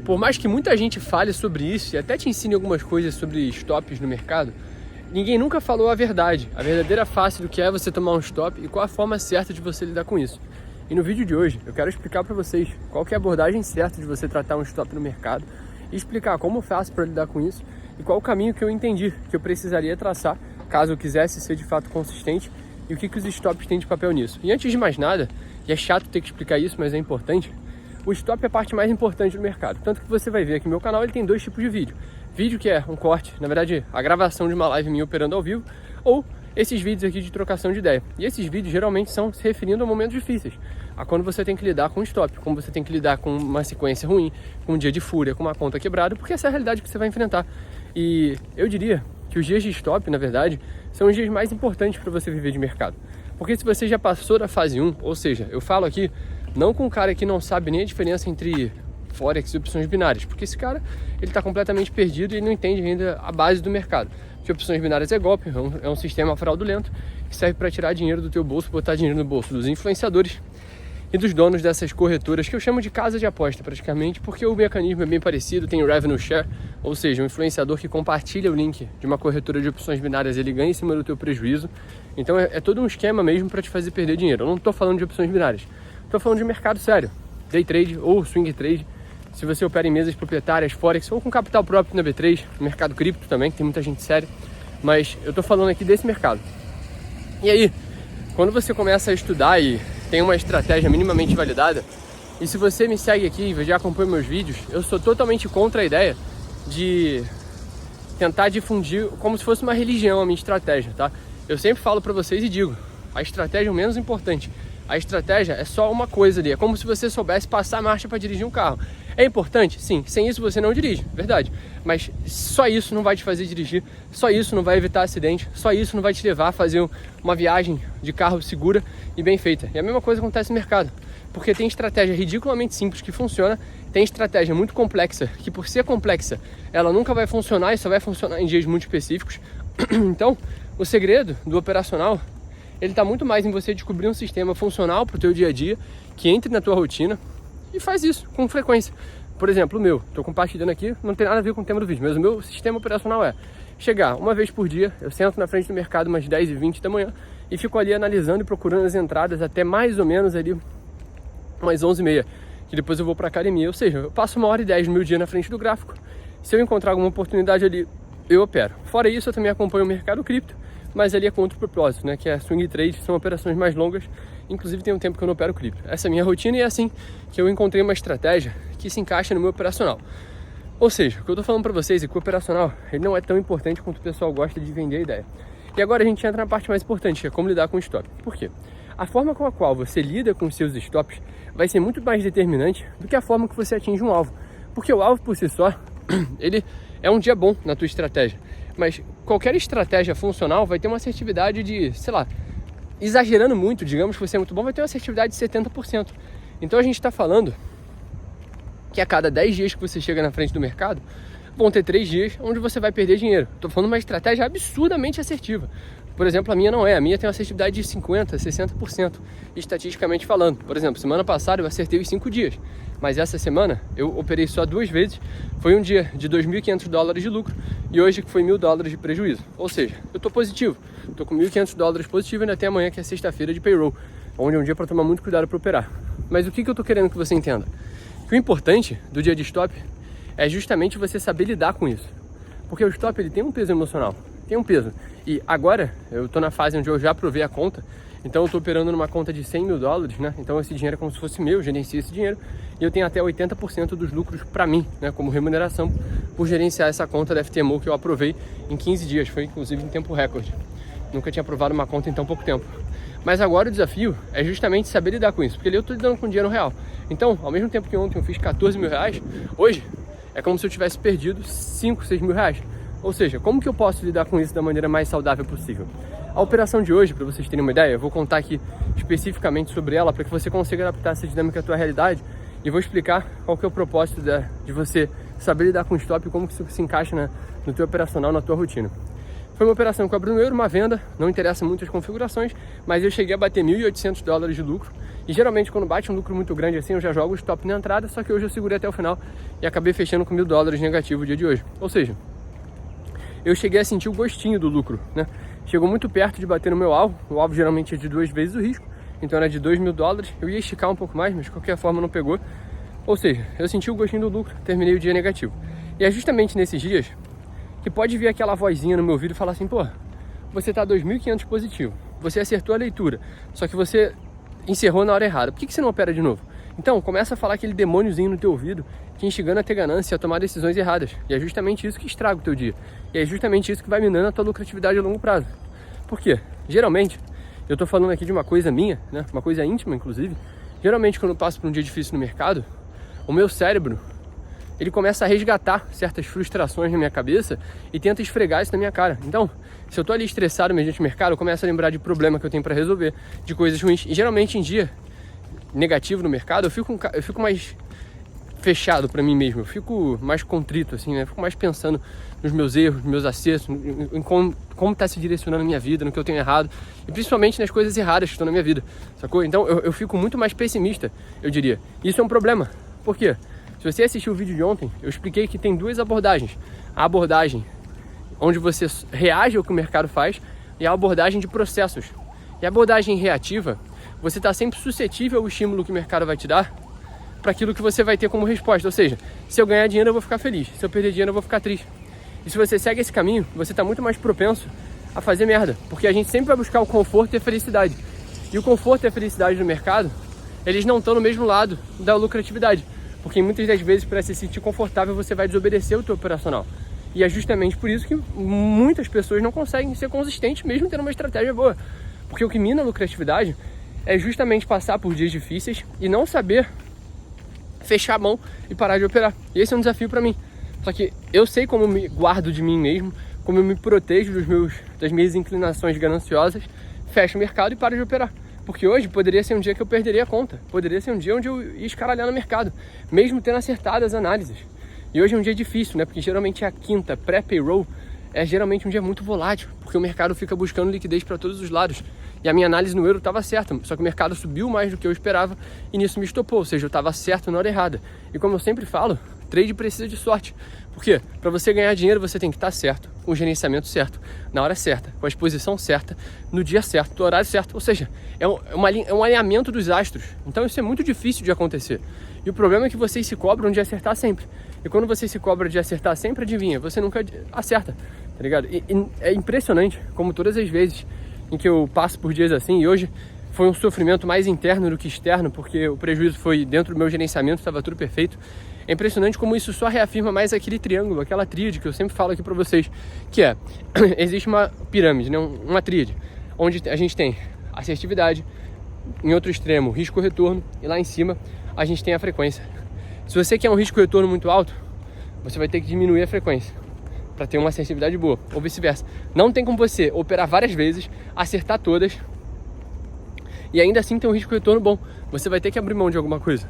por mais que muita gente fale sobre isso e até te ensine algumas coisas sobre stops no mercado, ninguém nunca falou a verdade, a verdadeira face do que é você tomar um stop e qual a forma certa de você lidar com isso. E no vídeo de hoje eu quero explicar para vocês qual que é a abordagem certa de você tratar um stop no mercado e explicar como eu faço para lidar com isso e qual o caminho que eu entendi que eu precisaria traçar caso eu quisesse ser de fato consistente e o que os stops têm de papel nisso. E antes de mais nada, e é chato ter que explicar isso, mas é importante, o stop é a parte mais importante do mercado. Tanto que você vai ver aqui no meu canal, ele tem dois tipos de vídeo. Vídeo que é um corte, na verdade, a gravação de uma live minha operando ao vivo, ou esses vídeos aqui de trocação de ideia. E esses vídeos geralmente são se referindo a momentos difíceis, a quando você tem que lidar com stop, como você tem que lidar com uma sequência ruim, com um dia de fúria, com uma conta quebrada, porque essa é a realidade que você vai enfrentar. E eu diria que os dias de stop, na verdade, são os dias mais importantes para você viver de mercado. Porque se você já passou da fase 1, ou seja, eu falo aqui não com um cara que não sabe nem a diferença entre Forex e opções binárias, porque esse cara ele está completamente perdido e não entende ainda a base do mercado. Que opções binárias é golpe, é um sistema fraudulento que serve para tirar dinheiro do teu bolso, botar dinheiro no bolso dos influenciadores e dos donos dessas corretoras, que eu chamo de casa de aposta praticamente, porque o mecanismo é bem parecido, tem o revenue share, ou seja, um influenciador que compartilha o link de uma corretora de opções binárias, ele ganha em cima do teu prejuízo. Então é todo um esquema mesmo para te fazer perder dinheiro. Eu não estou falando de opções binárias, estou falando de mercado sério, day trade ou swing trade. Se você opera em mesas proprietárias, Forex ou com capital próprio na B3, mercado cripto também, que tem muita gente séria, mas eu estou falando aqui desse mercado. E aí, quando você começa a estudar e tem uma estratégia minimamente validada, e se você me segue aqui e já acompanha meus vídeos, eu sou totalmente contra a ideia de tentar difundir como se fosse uma religião a minha estratégia, tá? Eu sempre falo para vocês e digo, a estratégia é o menos importante. A estratégia é só uma coisa ali, é como se você soubesse passar a marcha para dirigir um carro. É importante? Sim. Sem isso você não dirige, verdade. Mas só isso não vai te fazer dirigir, só isso não vai evitar acidente, só isso não vai te levar a fazer uma viagem de carro segura e bem feita. E a mesma coisa acontece no mercado, porque tem estratégia ridiculamente simples que funciona, tem estratégia muito complexa, que por ser complexa, ela nunca vai funcionar e só vai funcionar em dias muito específicos. Então, o segredo do operacional, ele está muito mais em você descobrir um sistema funcional para o teu dia a dia, que entre na tua rotina e faz isso com frequência. Por exemplo, o meu, estou compartilhando aqui, não tem nada a ver com o tema do vídeo, mas o meu sistema operacional é chegar uma vez por dia, eu sento na frente do mercado umas 10h20 da manhã e fico ali analisando e procurando as entradas até mais ou menos ali umas 11h30, que depois eu vou para academia, ou seja, eu passo 1h10 no meu dia na frente do gráfico. Se eu encontrar alguma oportunidade ali, eu opero. Fora isso, eu também acompanho o mercado cripto, mas ali é com outro propósito, né? Que é swing trade, são operações mais longas, inclusive tem um tempo que eu não opero cripto. Essa é a minha rotina e é assim que eu encontrei uma estratégia que se encaixa no meu operacional. Ou seja, o que eu tô falando para vocês é que o operacional ele não é tão importante quanto o pessoal gosta de vender a ideia. E agora a gente entra na parte mais importante, que é como lidar com o stop. Por quê? A forma com a qual você lida com os seus stops vai ser muito mais determinante do que a forma que você atinge um alvo. Porque o alvo por si só, ele é um dia bom na tua estratégia. Mas qualquer estratégia funcional vai ter uma assertividade de, sei lá, exagerando muito, digamos que você é muito bom, vai ter uma assertividade de 70%. Então a gente está falando que a cada 10 dias que você chega na frente do mercado, vão ter 3 dias onde você vai perder dinheiro. Estou falando de uma estratégia absurdamente assertiva. Por exemplo, a minha não é. A minha tem uma assertividade de 50%, 60%, estatisticamente falando. Por exemplo, semana passada eu acertei os 5 dias, mas essa semana eu operei só 2 vezes. Foi um dia de $2.500 de lucro e hoje que foi $1.000 de prejuízo. Ou seja, eu estou positivo. Estou com $1.500 positivo e ainda tem amanhã, que é sexta-feira de payroll, onde é um dia para tomar muito cuidado para operar. Mas o que eu estou querendo que você entenda? Que o importante do dia de stop é justamente você saber lidar com isso. Porque o stop ele tem um peso emocional, tem um peso. E agora eu estou na fase onde eu já aprovei a conta, então eu estou operando numa conta de $100.000, né? Então esse dinheiro é como se fosse meu, eu gerencio esse dinheiro e eu tenho até 80% dos lucros para mim, né? Como remuneração por gerenciar essa conta da FTMO que eu aprovei em 15 dias, foi inclusive em tempo recorde. Nunca tinha aprovado uma conta em tão pouco tempo. Mas agora o desafio é justamente saber lidar com isso, porque ali eu estou lidando com dinheiro real. Então, ao mesmo tempo que ontem eu fiz R$14 mil, hoje é como se eu tivesse perdido R$5, R$6 mil. Ou seja, como que eu posso lidar com isso da maneira mais saudável possível? A operação de hoje, para vocês terem uma ideia, eu vou contar aqui especificamente sobre ela para que você consiga adaptar essa dinâmica à tua realidade e vou explicar qual que é o propósito de você saber lidar com o stop e como que isso se encaixa no teu operacional, na tua rotina. Foi uma operação que eu abri no euro, uma venda, não interessa muito as configurações, mas eu cheguei a bater $1.800 de lucro. E geralmente quando bate um lucro muito grande assim, eu já jogo o stop na entrada, só que hoje eu segurei até o final e acabei fechando com $1.000 negativo o dia de hoje. Ou seja, eu cheguei a sentir o gostinho do lucro, né? Chegou muito perto de bater no meu alvo. O alvo geralmente é de 2 vezes o risco, então era de $2.000. Eu ia esticar um pouco mais, mas de qualquer forma não pegou. Ou seja, eu senti o gostinho do lucro, terminei o dia negativo. E é justamente nesses dias que pode vir aquela vozinha no meu ouvido e falar assim: pô, você tá 2.500 positivo, você acertou a leitura, só que você encerrou na hora errada, por que você não opera de novo? Então, começa a falar aquele demôniozinho no teu ouvido te instigando a ter ganância e a tomar decisões erradas. E é justamente isso que estraga o teu dia. E é justamente isso que vai minando a tua lucratividade a longo prazo. Por quê? Geralmente, eu tô falando aqui de uma coisa minha, né? Uma coisa íntima, inclusive. Geralmente, quando eu passo por um dia difícil no mercado, o meu cérebro, ele começa a resgatar certas frustrações na minha cabeça e tenta esfregar isso na minha cara. Então, se eu tô ali estressado mediante o mercado, eu começo a lembrar de problema que eu tenho para resolver, de coisas ruins. E geralmente, em dia negativo no mercado, eu fico mais fechado para mim mesmo, eu fico mais contrito, assim, né? Eu fico mais pensando nos meus erros, nos meus acertos, em como tá se direcionando a minha vida, no que eu tenho errado, e principalmente nas coisas erradas que estão na minha vida, sacou? Então eu fico muito mais pessimista, eu diria. Isso é um problema. Por quê? Se você assistiu o vídeo de ontem, eu expliquei que tem duas abordagens. A abordagem onde você reage ao que o mercado faz e a abordagem de processos. E a abordagem reativa, você está sempre suscetível ao estímulo que o mercado vai te dar para aquilo que você vai ter como resposta. Ou seja, se eu ganhar dinheiro eu vou ficar feliz, se eu perder dinheiro eu vou ficar triste. E se você segue esse caminho, você está muito mais propenso a fazer merda, porque a gente sempre vai buscar o conforto e a felicidade. E o conforto e a felicidade no mercado, eles não estão no mesmo lado da lucratividade, porque muitas das vezes, para se sentir confortável, você vai desobedecer o teu operacional. E é justamente por isso que muitas pessoas não conseguem ser consistentes mesmo tendo uma estratégia boa, porque o que mina a lucratividade é justamente passar por dias difíceis e não saber fechar a mão e parar de operar. E esse é um desafio para mim. Só que eu sei como eu me guardo de mim mesmo, como eu me protejo das minhas inclinações gananciosas, fecho o mercado e paro de operar. Porque hoje poderia ser um dia que eu perderia a conta, poderia ser um dia onde eu ia escaralhar no mercado, mesmo tendo acertado as análises. E hoje é um dia difícil, né? Porque geralmente a quinta pré-payroll é geralmente um dia muito volátil, porque o mercado fica buscando liquidez para todos os lados. E a minha análise no euro estava certa, só que o mercado subiu mais do que eu esperava e nisso me estopou, ou seja, eu estava certo na hora errada. E como eu sempre falo, trade precisa de sorte. Por quê? Para você ganhar dinheiro, você tem que estar certo, com o gerenciamento certo, na hora certa, com a exposição certa, no dia certo, no horário certo. Ou seja, é um alinhamento dos astros. Então isso é muito difícil de acontecer. E o problema é que vocês se cobram de acertar sempre. E quando você se cobra de acertar sempre, adivinha, você nunca acerta, tá ligado? E é impressionante como todas as vezes em que eu passo por dias assim, e hoje foi um sofrimento mais interno do que externo, porque o prejuízo foi dentro do meu gerenciamento, estava tudo perfeito. É impressionante como isso só reafirma mais aquele triângulo, aquela tríade que eu sempre falo aqui para vocês, que é, existe uma pirâmide, né? Uma tríade, onde a gente tem assertividade, em outro extremo, risco-retorno, e lá em cima a gente tem a frequência. Se você quer um risco-retorno muito alto, você vai ter que diminuir a frequência para ter uma assertividade boa, ou vice-versa. Não tem como você operar várias vezes, acertar todas e ainda assim ter um risco-retorno bom. Você vai ter que abrir mão de alguma coisa.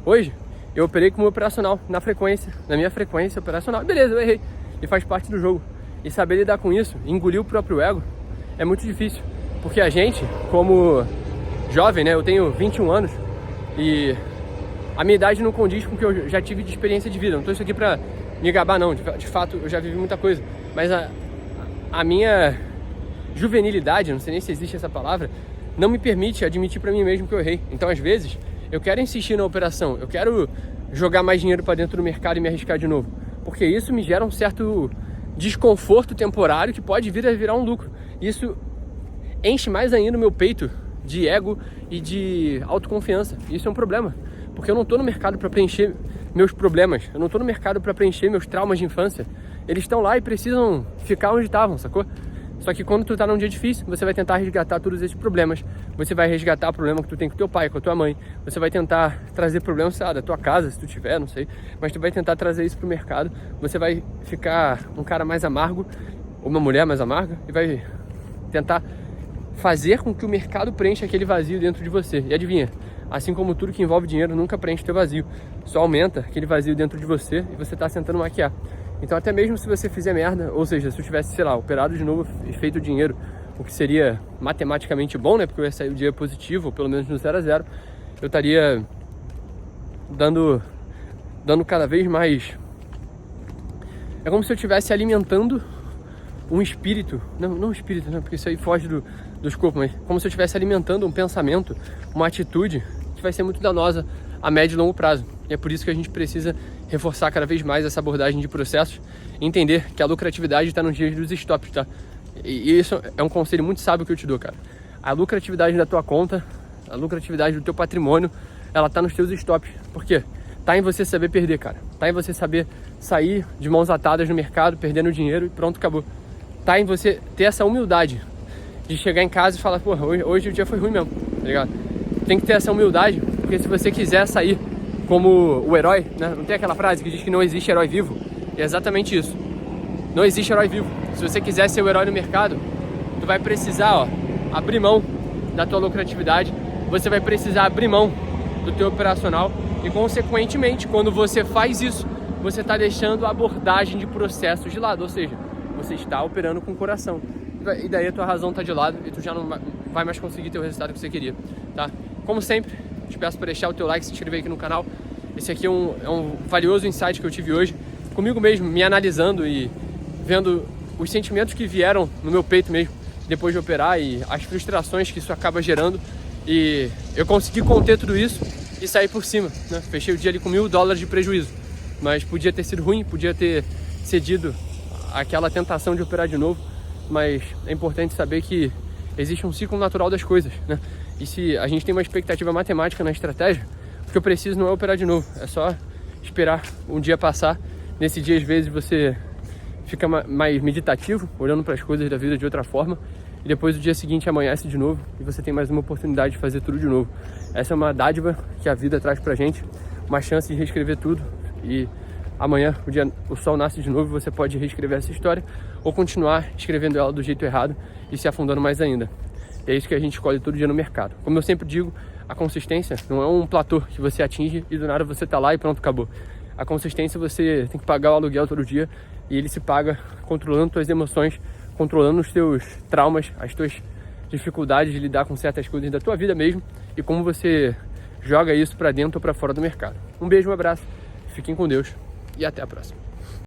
Hoje, eu operei como operacional, na minha frequência operacional. Beleza, eu errei. E faz parte do jogo. E saber lidar com isso, engolir o próprio ego, é muito difícil. Porque a gente, como jovem, né, eu tenho 21 anos e a minha idade não condiz com o que eu já tive de experiência de vida. Não estou isso aqui para me gabar, não. De fato, eu já vivi muita coisa. Mas a minha juvenilidade, não sei nem se existe essa palavra, não me permite admitir para mim mesmo que eu errei. Então, às vezes, eu quero insistir na operação. Eu quero jogar mais dinheiro para dentro do mercado e me arriscar de novo. Porque isso me gera um certo desconforto temporário que pode vir a virar um lucro. Isso enche mais ainda o meu peito de ego e de autoconfiança. Isso é um problema. Porque eu não estou no mercado para preencher meus problemas. Eu não estou no mercado para preencher meus traumas de infância. Eles estão lá e precisam ficar onde estavam, sacou? Só que quando tu tá num dia difícil, você vai tentar resgatar todos esses problemas. Você vai resgatar o problema que tu tem com teu pai, com a tua mãe. Você vai tentar trazer problemas, sei lá, da tua casa, se tu tiver, não sei. Mas tu vai tentar trazer isso pro mercado. Você vai ficar um cara mais amargo, ou uma mulher mais amarga, e vai tentar fazer com que o mercado preencha aquele vazio dentro de você. E adivinha? Assim como tudo que envolve dinheiro nunca preenche teu vazio. Só aumenta aquele vazio dentro de você e você tá tentando maquiar. Então até mesmo se você fizer merda, ou seja, se eu tivesse, sei lá, operado de novo e feito dinheiro, o que seria matematicamente bom, né? Porque eu ia sair o dia positivo, ou pelo menos no 0 a 0, eu estaria dando cada vez mais... É como se eu estivesse alimentando um espírito, não um espírito, né? Porque isso aí foge dos corpos, mas como se eu estivesse alimentando um pensamento, uma atitude que vai ser muito danosa a médio e longo prazo. E é por isso que a gente precisa reforçar cada vez mais essa abordagem de processos e entender que a lucratividade está nos dias dos stops, tá? E isso é um conselho muito sábio que eu te dou, cara. A lucratividade da tua conta, a lucratividade do teu patrimônio, ela tá nos teus stops. Por quê? Tá em você saber perder, cara. Tá em você saber sair de mãos atadas no mercado, perdendo dinheiro e pronto, acabou. Tá em você ter essa humildade de chegar em casa e falar, porra, hoje o dia foi ruim mesmo, tá ligado? Tem que ter essa humildade, porque se você quiser sair como o herói, né? Não tem aquela frase que diz que não existe herói vivo? E é exatamente isso. Não existe herói vivo. Se você quiser ser o herói no mercado, tu vai precisar, abrir mão da tua lucratividade, você vai precisar abrir mão do teu operacional e, consequentemente, quando você faz isso, você está deixando a abordagem de processos de lado, ou seja, você está operando com o coração. E daí a tua razão está de lado e tu já não vai mais conseguir ter o resultado que você queria, tá? Como sempre, te peço para deixar o teu like, se inscrever aqui no canal. Esse aqui é um valioso insight que eu tive hoje, comigo mesmo, me analisando e vendo os sentimentos que vieram no meu peito mesmo, depois de operar e as frustrações que isso acaba gerando. E eu consegui conter tudo isso e sair por cima, né? Fechei o dia ali com $1.000 de prejuízo, mas podia ter sido ruim, podia ter cedido àquela tentação de operar de novo, mas é importante saber que existe um ciclo natural das coisas, né? E se a gente tem uma expectativa matemática na estratégia, o que eu preciso não é operar de novo, é só esperar um dia passar. Nesse dia, às vezes, você fica mais meditativo, olhando para as coisas da vida de outra forma, e depois o dia seguinte amanhece de novo e você tem mais uma oportunidade de fazer tudo de novo. Essa é uma dádiva que a vida traz pra gente, uma chance de reescrever tudo, e amanhã o sol nasce de novo e você pode reescrever essa história ou continuar escrevendo ela do jeito errado e se afundando mais ainda. É isso que a gente escolhe todo dia no mercado. Como eu sempre digo, a consistência não é um platô que você atinge e do nada você tá lá e pronto, acabou. A consistência, você tem que pagar o aluguel todo dia e ele se paga controlando suas emoções, controlando os teus traumas, as tuas dificuldades de lidar com certas coisas da tua vida mesmo e como você joga isso para dentro ou para fora do mercado. Um beijo, um abraço, fiquem com Deus e até a próxima.